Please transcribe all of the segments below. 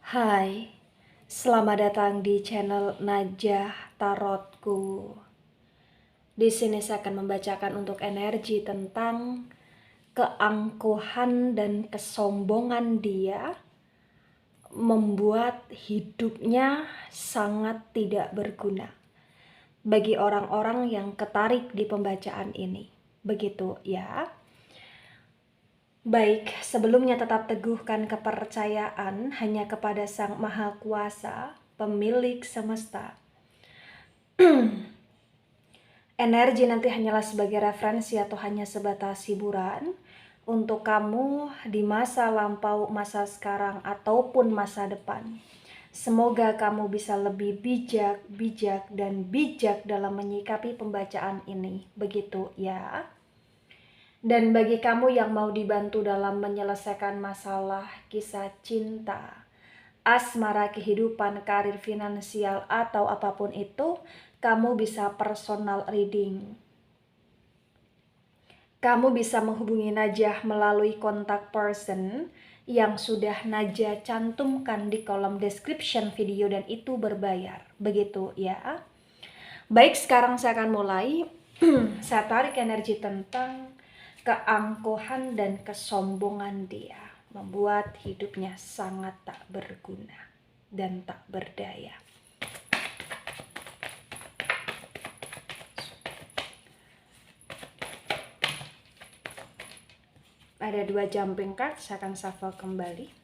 Hai, selamat datang di channel Najah Tarotku. Di sini saya akan membacakan untuk energi tentang keangkuhan dan kesombongan dia membuat hidupnya sangat tidak berguna bagi orang-orang yang ketarik di pembacaan ini. Begitu ya. Baik, sebelumnya tetap teguhkan kepercayaan hanya kepada Sang Maha Kuasa, pemilik semesta. Energi nanti hanyalah sebagai referensi atau hanya sebatas hiburan untuk kamu di masa lampau, masa sekarang, ataupun masa depan. Semoga kamu bisa lebih bijak dalam menyikapi pembacaan ini. Begitu ya. Dan bagi kamu yang mau dibantu dalam menyelesaikan masalah kisah cinta, asmara, kehidupan, karir, finansial, atau apapun itu, kamu bisa personal reading. Kamu bisa menghubungi Najah melalui kontak person yang sudah Najah cantumkan di kolom description video dan itu berbayar. Begitu ya. Baik, sekarang saya akan mulai. Saya tarik energi tentang keangkuhan dan kesombongan dia membuat hidupnya sangat tak berguna dan tak berdaya. Ada 2 jumping card, saya akan shuffle kembali.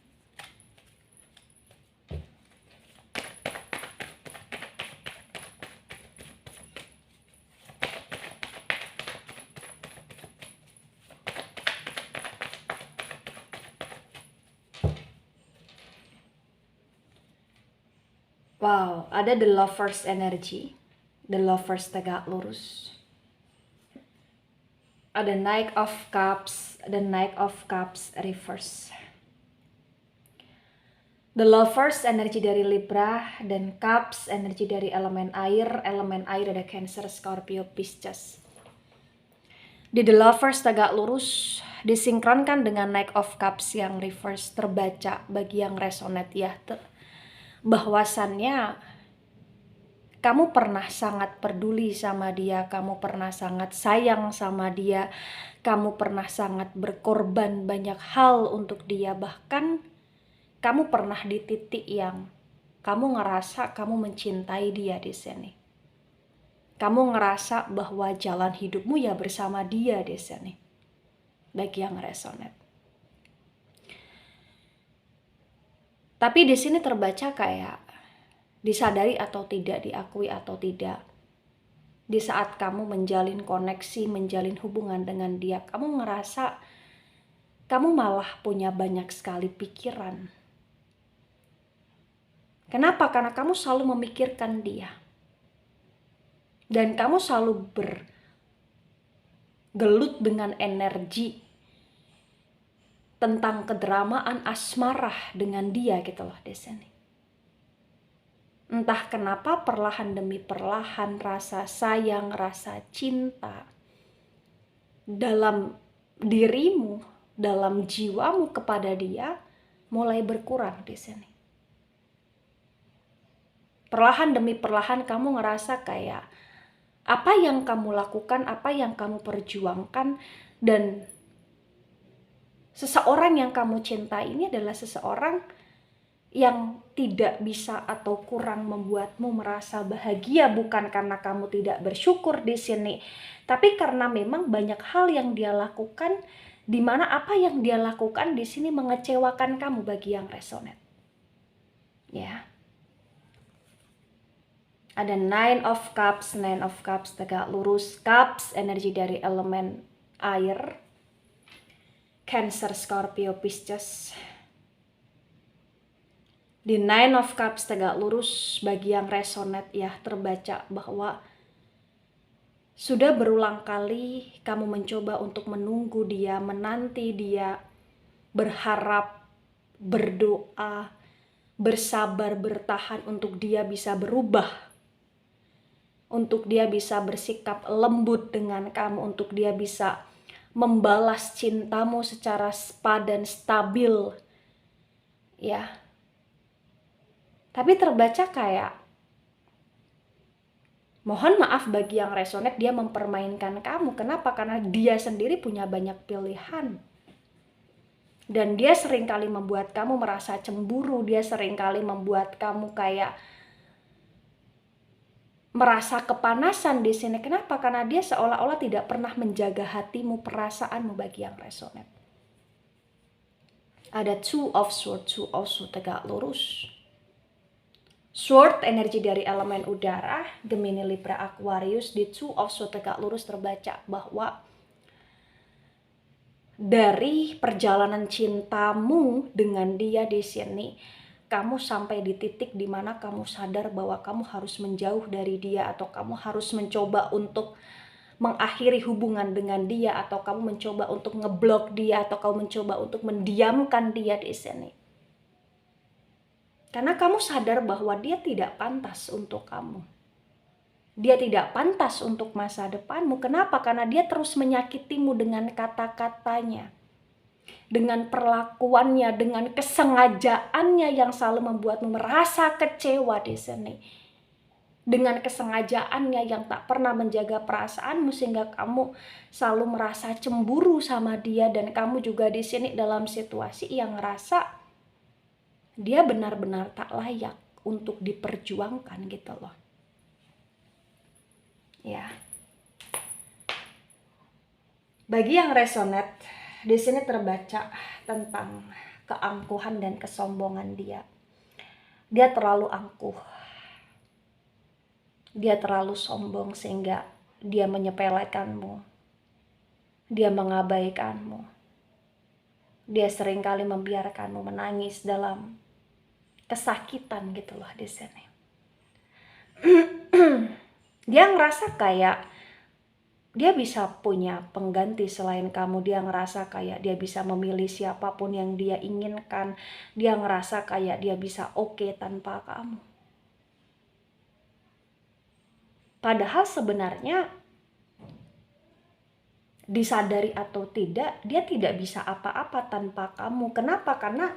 Wow, ada the lovers energy. The lovers tegak lurus. Ada Knight of Cups, the Knight of Cups reverse. The lovers energi dari Libra dan Cups energi dari elemen air. Elemen air ada Cancer, Scorpio, Pisces. Di The Lovers tegak lurus disinkronkan dengan Knight of Cups yang reverse, terbaca bagi yang resonate ya, bahwasannya kamu pernah sangat peduli sama dia, kamu pernah sangat sayang sama dia, kamu pernah sangat berkorban banyak hal untuk dia, bahkan kamu pernah di titik yang kamu ngerasa kamu mencintai dia di sini. Kamu ngerasa bahwa jalan hidupmu ya bersama dia di sini. Bagi yang resonate. Tapi di sini terbaca kayak disadari atau tidak, diakui atau tidak. Di saat kamu menjalin koneksi, menjalin hubungan dengan dia, kamu ngerasa kamu malah punya banyak sekali pikiran. Kenapa? Karena kamu selalu memikirkan dia. Dan kamu selalu bergelut dengan energi tentang kedramaan asmara dengan dia gitu loh di sini. Entah kenapa perlahan demi perlahan rasa sayang, rasa cinta dalam dirimu, dalam jiwamu kepada dia mulai berkurang di sini. Perlahan demi perlahan kamu ngerasa kayak apa yang kamu lakukan, apa yang kamu perjuangkan, dan seseorang yang kamu cintai ini adalah seseorang yang tidak bisa atau kurang membuatmu merasa bahagia, bukan karena kamu tidak bersyukur di sini, tapi karena memang banyak hal yang dia lakukan, di mana apa yang dia lakukan di sini mengecewakan kamu bagi yang resonate. Ya. Ada Nine of Cups tegak lurus, Cups energi dari elemen air, Cancer, Scorpio, Pisces. Di Nine of Cups tegak lurus bagi yang resonate ya, terbaca bahwa sudah berulang kali kamu mencoba untuk menunggu dia, menanti dia, berharap, berdoa, bersabar, bertahan untuk dia bisa berubah, untuk dia bisa bersikap lembut dengan kamu, untuk dia bisa membalas cintamu secara sepadan, stabil ya. Tapi terbaca kayak, mohon maaf bagi yang resonate, dia mempermainkan kamu. Kenapa? Karena dia sendiri punya banyak pilihan. Dan dia seringkali membuat kamu merasa cemburu, dia seringkali membuat kamu kayak merasa kepanasan di sini. Kenapa? Karena dia seolah-olah tidak pernah menjaga hatimu, perasaanmu bagi yang resonate. Ada two of swords tegak lurus. Sword energi dari elemen udara, Gemini, Libra, Aquarius. Di two of swords tegak lurus terbaca bahwa dari perjalanan cintamu dengan dia di sini, kamu sampai di titik dimana kamu sadar bahwa kamu harus menjauh dari dia, atau kamu harus mencoba untuk mengakhiri hubungan dengan dia, atau kamu mencoba untuk ngeblok dia, atau kamu mencoba untuk mendiamkan dia di sini. Karena kamu sadar bahwa dia tidak pantas untuk kamu. Dia tidak pantas untuk masa depanmu. Kenapa? Karena dia terus menyakitimu dengan kata-katanya, dengan perlakuannya, dengan kesengajaannya yang selalu membuatmu merasa kecewa di sini. Dengan kesengajaannya yang tak pernah menjaga perasaanmu sehingga kamu selalu merasa cemburu sama dia, dan kamu juga di sini dalam situasi yang ngerasa dia benar-benar tak layak untuk diperjuangkan gitu loh. Ya. Bagi yang resonate, di sini terbaca tentang keangkuhan dan kesombongan dia. Dia terlalu angkuh. Dia terlalu sombong sehingga dia menyepelekanmu. Dia mengabaikanmu. Dia seringkali membiarkanmu menangis dalam kesakitan gitu loh di sini. Dia ngerasa kayak dia bisa punya pengganti selain kamu. Dia ngerasa kayak dia bisa memilih siapapun yang dia inginkan. Dia ngerasa kayak dia bisa oke tanpa kamu. Padahal sebenarnya disadari atau tidak, dia tidak bisa apa-apa tanpa kamu. Kenapa? Karena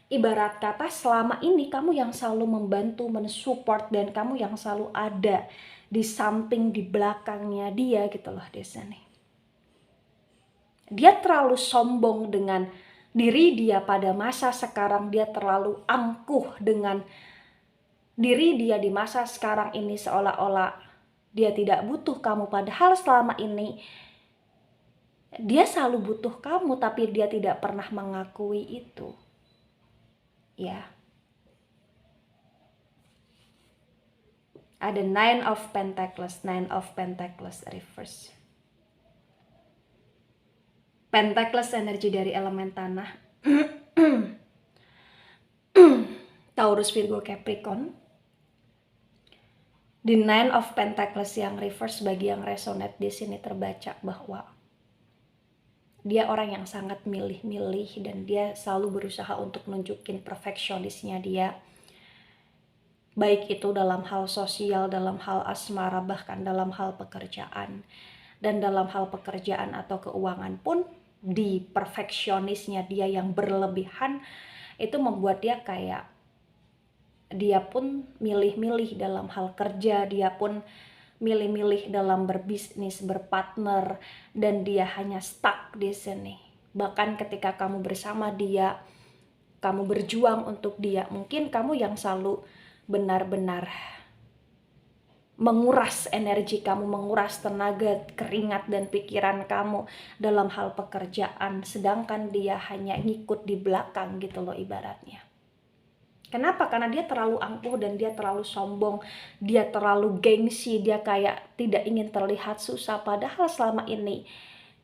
ibarat kata selama ini kamu yang selalu membantu, mensupport, dan kamu yang selalu ada di samping, di belakangnya dia gitu loh di sini. Dia terlalu sombong dengan diri dia pada masa sekarang. Dia terlalu angkuh dengan diri dia di masa sekarang ini, seolah-olah dia tidak butuh kamu. Padahal selama ini dia selalu butuh kamu, tapi dia tidak pernah mengakui itu. Ya. Ada Nine of Pentacles reverse. Pentacles energi dari elemen tanah. Taurus, Virgo, Capricorn. Di Nine of Pentacles yang reverse, bagi yang resonate di sini terbaca bahwa dia orang yang sangat milih-milih, dan dia selalu berusaha untuk nunjukin perfeksionisnya dia. Baik itu dalam hal sosial, dalam hal asmara, bahkan dalam hal pekerjaan. Dan dalam hal pekerjaan atau keuangan pun, di perfeksionisnya dia yang berlebihan itu membuat dia kayak dia pun milih-milih dalam hal kerja, dia pun milih-milih dalam berbisnis, berpartner, dan dia hanya stuck di sini. Bahkan ketika kamu bersama dia, kamu berjuang untuk dia, mungkin kamu yang selalu benar-benar menguras energi kamu, menguras tenaga, keringat, dan pikiran kamu dalam hal pekerjaan, sedangkan dia hanya ngikut di belakang gitu loh ibaratnya. Kenapa? Karena dia terlalu angkuh dan dia terlalu sombong, dia terlalu gengsi, dia kayak tidak ingin terlihat susah. Padahal selama ini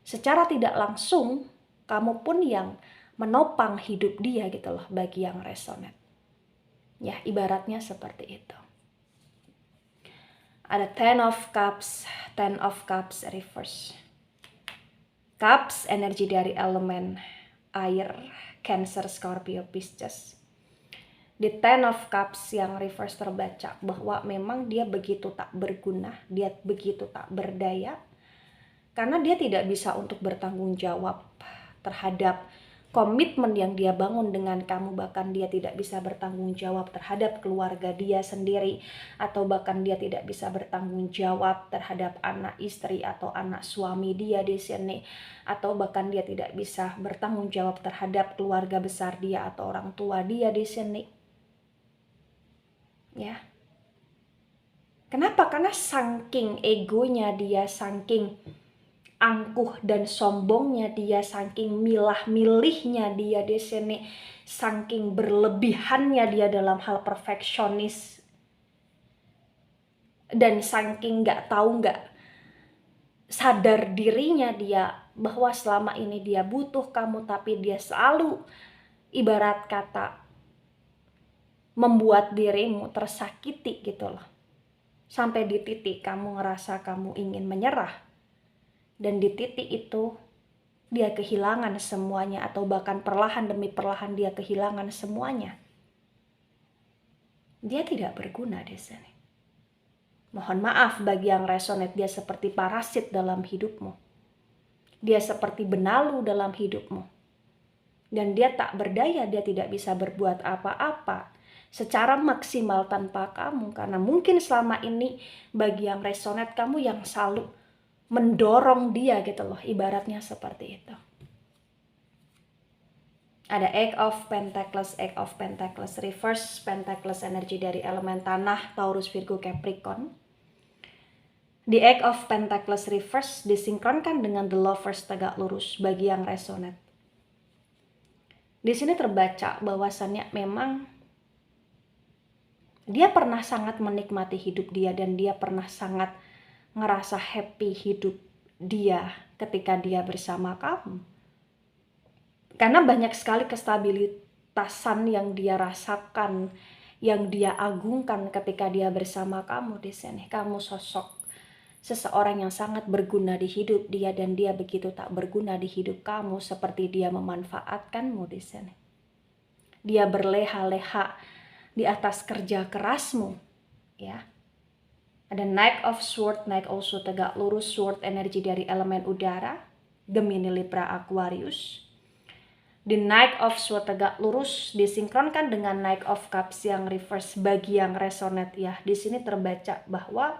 secara tidak langsung kamu pun yang menopang hidup dia gitu loh, bagi yang resonate. Ya, ibaratnya seperti itu. Ada Ten of Cups reverse. Cups energi dari elemen air, Cancer, Scorpio, Pisces. Di Ten of Cups yang reverse terbaca bahwa memang dia begitu tak berguna, dia begitu tak berdaya, karena dia tidak bisa untuk bertanggung jawab terhadap komitmen yang dia bangun dengan kamu, bahkan dia tidak bisa bertanggung jawab terhadap keluarga dia sendiri, atau bahkan dia tidak bisa bertanggung jawab terhadap anak istri atau anak suami dia di sini, atau bahkan dia tidak bisa bertanggung jawab terhadap keluarga besar dia atau orang tua dia di sini. Ya. Kenapa? Karena saking egonya dia, saking angkuh dan sombongnya dia, saking milah-milihnya dia di sini, saking berlebihannya dia dalam hal perfeksionis, dan saking nggak sadar dirinya dia bahwa selama ini dia butuh kamu, tapi dia selalu ibarat kata membuat dirimu tersakiti gitu loh, sampai di titik kamu ngerasa kamu ingin menyerah. Dan di titik itu dia kehilangan semuanya, atau bahkan perlahan demi perlahan dia kehilangan semuanya. Dia tidak berguna di sini. Mohon maaf bagi yang resonate, dia seperti parasit dalam hidupmu. Dia seperti benalu dalam hidupmu. Dan dia tak berdaya, dia tidak bisa berbuat apa-apa secara maksimal tanpa kamu. Karena mungkin selama ini bagi yang resonate, kamu yang selalu mendorong dia gitu loh, ibaratnya seperti itu. Ada Eight of Pentacles reverse, Pentacles energi dari elemen tanah, Taurus, Virgo, Capricorn. The Eight of Pentacles reverse disinkronkan dengan The Lovers tegak lurus bagi yang resonate. Di sini terbaca bahwasannya memang dia pernah sangat menikmati hidup dia, dan dia pernah sangat ngerasa happy hidup dia ketika dia bersama kamu. Karena banyak sekali kestabilitasan yang dia rasakan, yang dia agungkan ketika dia bersama kamu di sini. Kamu sosok seseorang yang sangat berguna di hidup dia, dan dia begitu tak berguna di hidup kamu, seperti dia memanfaatkanmu di sini. Dia berleha-leha di atas kerja kerasmu, ya. Ada Knight of Swords, Knight also tegak lurus, Sword energi dari elemen udara, Gemini, Libra, Aquarius. The Knight of Swords tegak lurus disinkronkan dengan Knight of Cups yang reverse bagi yang resonate, ya. Di sini terbaca bahwa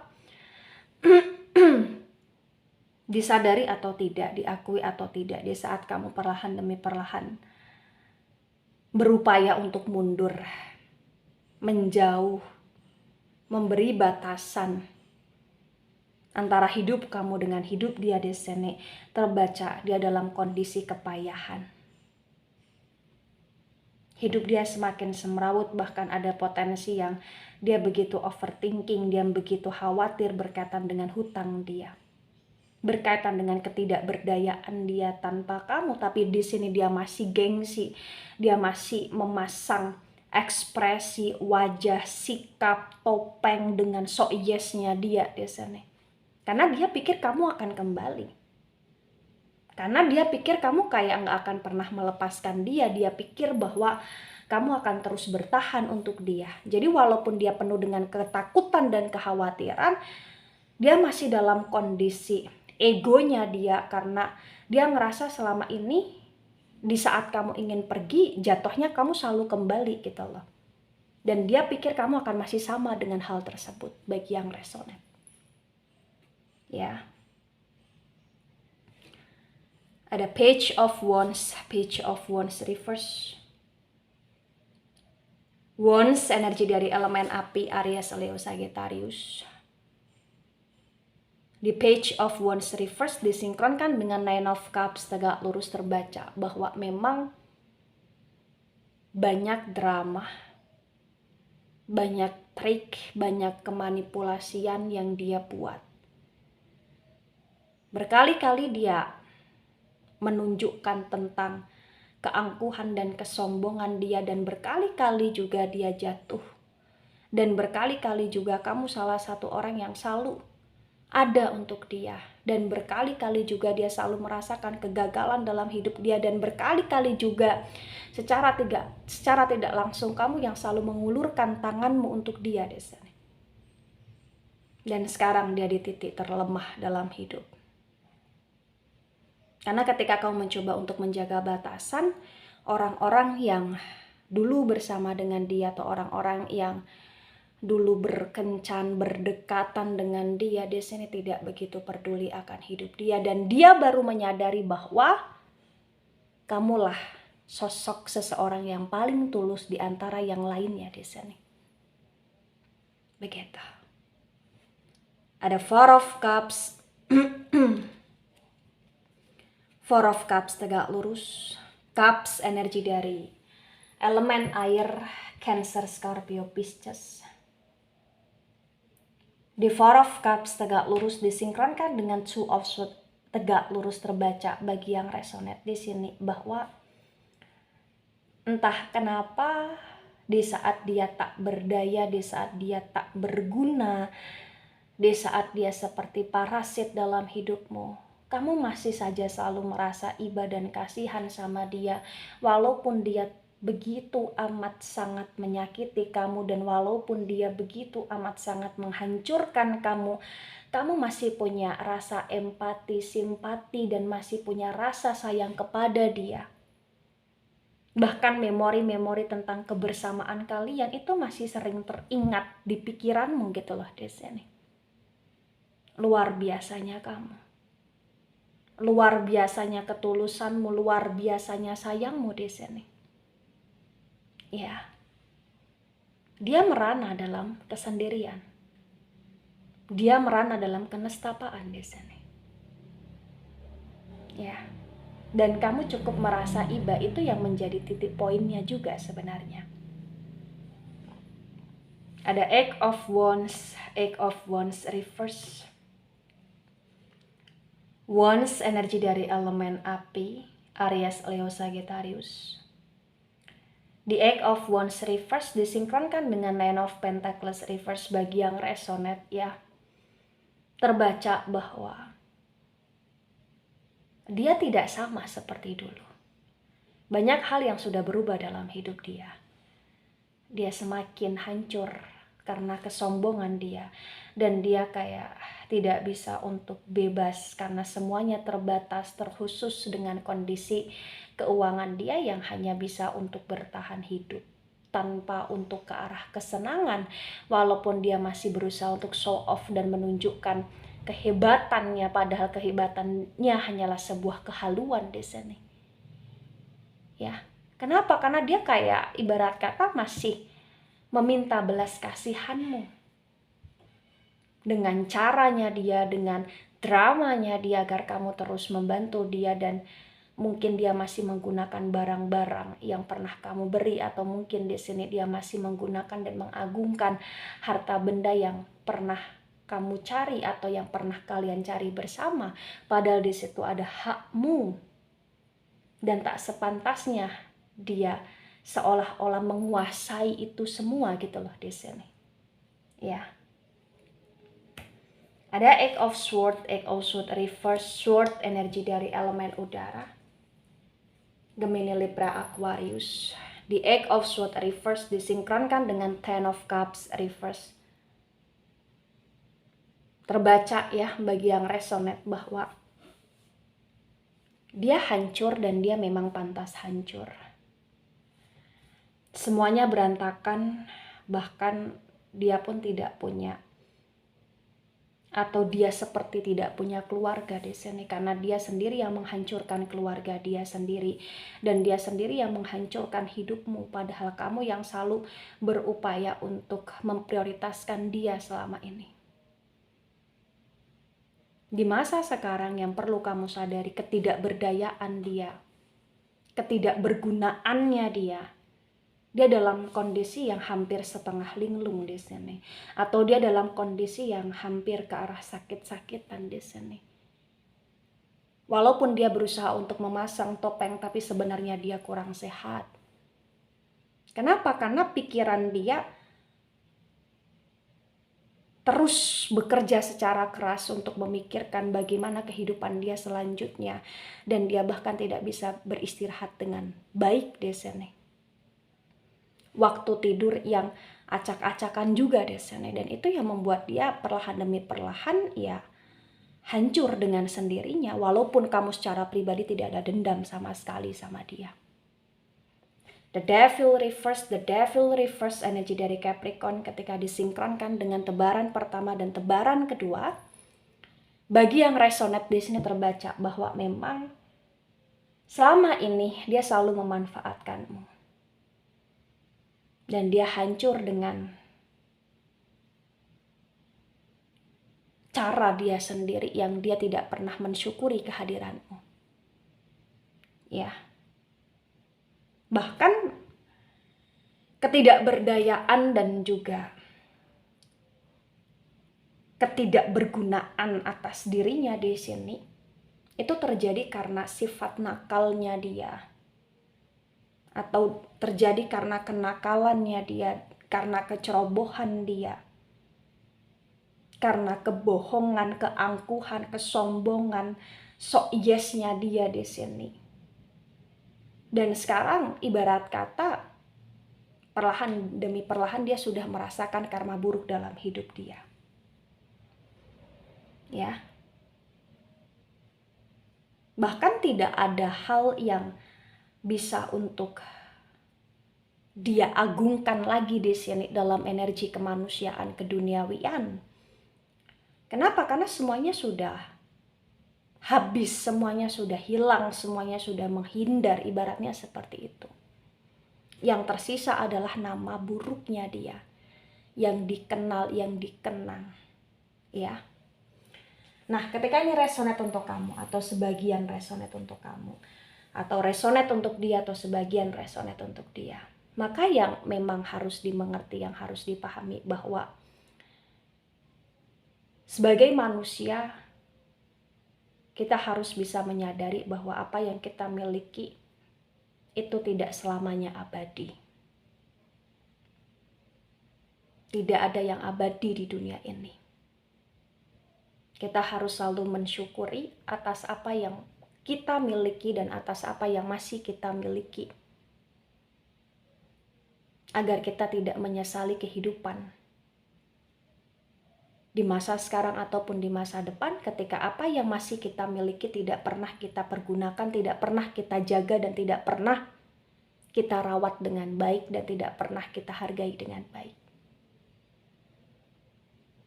disadari atau tidak, diakui atau tidak, di saat kamu perlahan demi perlahan berupaya untuk mundur, menjauh, memberi batasan antara hidup kamu dengan hidup dia di sini, terbaca dia dalam kondisi kepayahan. Hidup dia semakin semrawut, bahkan ada potensi yang dia begitu overthinking, dia begitu khawatir berkaitan dengan hutang dia, berkaitan dengan ketidakberdayaan dia tanpa kamu. Tapi di sini dia masih gengsi, dia masih memasang ekspresi wajah, sikap, topeng dengan sok yesnya dia di sini. Karena dia pikir kamu akan kembali. Karena dia pikir kamu kayak nggak akan pernah melepaskan dia. Dia pikir bahwa kamu akan terus bertahan untuk dia. Jadi walaupun dia penuh dengan ketakutan dan kekhawatiran, dia masih dalam kondisi egonya dia. Karena dia ngerasa selama ini di saat kamu ingin pergi, jatuhnya kamu selalu kembali gitu loh. Dan dia pikir kamu akan masih sama dengan hal tersebut bagi yang resonate. Ya. Ada Page of Wands reverse. Wands energi dari elemen api, Aries, Leo, Sagittarius. Di Page of Wands reverse disinkronkan dengan Nine of Cups tegak lurus, terbaca bahwa memang banyak drama, banyak trik, banyak kemanipulasian yang dia buat. Berkali-kali dia menunjukkan tentang keangkuhan dan kesombongan dia, dan berkali-kali juga dia jatuh. Dan berkali-kali juga kamu salah satu orang yang selalu ada untuk dia, dan berkali-kali juga dia selalu merasakan kegagalan dalam hidup dia, dan berkali-kali juga secara tidak langsung kamu yang selalu mengulurkan tanganmu untuk dia di sini. Dan sekarang dia di titik terlemah dalam hidup. Karena ketika kamu mencoba untuk menjaga batasan, orang-orang yang dulu bersama dengan dia atau orang-orang yang dulu berkencan, berdekatan dengan dia, di sini tidak begitu peduli akan hidup dia, dan dia baru menyadari bahwa kamulah sosok seseorang yang paling tulus di antara yang lainnya di sini. Begitu. Ada Four of Cups. Four of Cups tegak lurus. Cups energi dari elemen air, Cancer, Scorpio, Pisces. Di Four of Cups tegak lurus disinkronkan dengan Two of Swords tegak lurus, terbaca bagi yang resonate di sini bahwa entah kenapa di saat dia tak berdaya, di saat dia tak berguna, di saat dia seperti parasit dalam hidupmu, kamu masih saja selalu merasa iba dan kasihan sama dia, walaupun dia begitu amat sangat menyakiti kamu, dan walaupun dia begitu amat sangat menghancurkan kamu, kamu masih punya rasa empati, simpati, dan masih punya rasa sayang kepada dia. Bahkan memori-memori tentang kebersamaan kalian itu masih sering teringat di pikiranmu gitu loh di sini. Luar biasanya kamu. Luar biasanya ketulusanmu, luar biasanya sayangmu di sini. Ya. Dia merana dalam kesendirian. Dia merana dalam kenestapaan di sini. Ya. Dan kamu cukup merasa iba, itu yang menjadi titik poinnya juga sebenarnya. Ada Eight of Wands reverse. Wands energi dari elemen api, Aries, Leo, Sagittarius. Di Eight of Wands reverse disinkronkan dengan Nine of Pentacles reverse bagi yang resonate ya. Terbaca bahwa dia tidak sama seperti dulu. Banyak hal yang sudah berubah dalam hidup dia. Dia semakin hancur karena kesombongan dia. Dan dia kayak tidak bisa untuk bebas karena semuanya terbatas, terkhusus dengan kondisi keuangan dia yang hanya bisa untuk bertahan hidup tanpa untuk ke arah kesenangan. Walaupun dia masih berusaha untuk show off dan menunjukkan kehebatannya, padahal kehebatannya hanyalah sebuah kehaluan di sini. Ya, kenapa? Karena dia kayak ibarat kata masih meminta belas kasihanmu. Dengan caranya dia, dengan dramanya dia agar kamu terus membantu dia, dan mungkin dia masih menggunakan barang-barang yang pernah kamu beri, atau mungkin di sini dia masih menggunakan dan mengagungkan harta benda yang pernah kamu cari atau yang pernah kalian cari bersama, padahal di situ ada hakmu dan tak sepantasnya dia seolah-olah menguasai itu semua gitu loh di sini. Ya. Ada Eight of Swords reverse, Sword energi dari elemen udara, Gemini, Libra, Aquarius. Di Eight of Swords reverse disinkronkan dengan Ten of Cups reverse. Terbaca ya bagi yang resonate bahwa dia hancur dan dia memang pantas hancur. Semuanya berantakan, bahkan dia pun tidak punya, atau dia seperti tidak punya keluarga di sini, karena dia sendiri yang menghancurkan keluarga dia sendiri, dan dia sendiri yang menghancurkan hidupmu, padahal kamu yang selalu berupaya untuk memprioritaskan dia selama ini. Di masa sekarang yang perlu kamu sadari ketidakberdayaan dia, ketidakbergunaannya dia dalam kondisi yang hampir setengah linglung di sini, atau dia dalam kondisi yang hampir ke arah sakit-sakitan di sini. Walaupun dia berusaha untuk memasang topeng, tapi sebenarnya dia kurang sehat. Kenapa? Karena pikiran dia terus bekerja secara keras untuk memikirkan bagaimana kehidupan dia selanjutnya, dan dia bahkan tidak bisa beristirahat dengan baik di sini. Waktu tidur yang acak-acakan juga di sini, dan itu yang membuat dia perlahan demi perlahan ya hancur dengan sendirinya, walaupun kamu secara pribadi tidak ada dendam sama sekali sama dia. The devil reverse energi dari Capricorn ketika disinkronkan dengan tebaran pertama dan tebaran kedua. Bagi yang resonate di sini terbaca bahwa memang selama ini dia selalu memanfaatkanmu. Dan dia hancur dengan cara dia sendiri yang dia tidak pernah mensyukuri kehadiranmu. Ya. Bahkan ketidakberdayaan dan juga ketidakbergunaan atas dirinya di sini itu terjadi karena sifat nakalnya dia, atau terjadi karena kenakalannya dia, karena kecerobohan dia, karena kebohongan, keangkuhan, kesombongan, sok yesnya dia di sini. Dan sekarang ibarat kata perlahan demi perlahan dia sudah merasakan karma buruk dalam hidup dia. Ya. Bahkan tidak ada hal yang bisa untuk dia agungkan lagi di sini dalam energi kemanusiaan, keduniawian. Kenapa? Karena semuanya sudah habis, semuanya sudah hilang, semuanya sudah menghindar, ibaratnya seperti itu. Yang tersisa adalah nama buruknya dia, yang dikenal, yang dikenang. Ya. Nah, ketika ini resonate untuk kamu, atau sebagian resonate untuk kamu, atau resonate untuk dia, atau sebagian resonate untuk dia, maka yang memang harus dimengerti, yang harus dipahami bahwa sebagai manusia, kita harus bisa menyadari bahwa apa yang kita miliki itu tidak selamanya abadi. Tidak ada yang abadi di dunia ini. Kita harus selalu mensyukuri atas apa yang kita miliki dan atas apa yang masih kita miliki. Agar kita tidak menyesali kehidupan. Di masa sekarang ataupun di masa depan, ketika apa yang masih kita miliki tidak pernah kita pergunakan, tidak pernah kita jaga, dan tidak pernah kita rawat dengan baik, dan tidak pernah kita hargai dengan baik.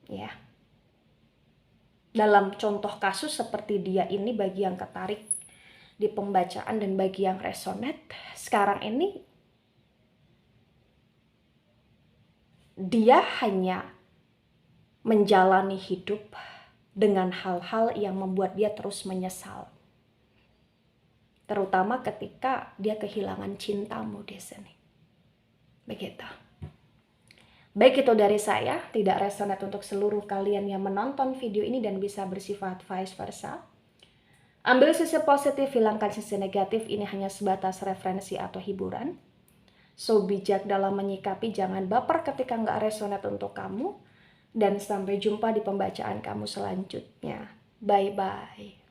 Ya. Dalam contoh kasus seperti dia ini, bagi yang ketarik di pembacaan dan bagi yang resonate, sekarang ini dia hanya menjalani hidup dengan hal-hal yang membuat dia terus menyesal. Terutama ketika dia kehilangan cintamu di sini. Begitu. Baik, itu dari saya, tidak resonate untuk seluruh kalian yang menonton video ini dan bisa bersifat vice versa. Ambil sisi positif, hilangkan sisi negatif, ini hanya sebatas referensi atau hiburan. So, bijak dalam menyikapi, jangan baper ketika nggak resonate untuk kamu. Dan sampai jumpa di pembacaan kamu selanjutnya. Bye-bye.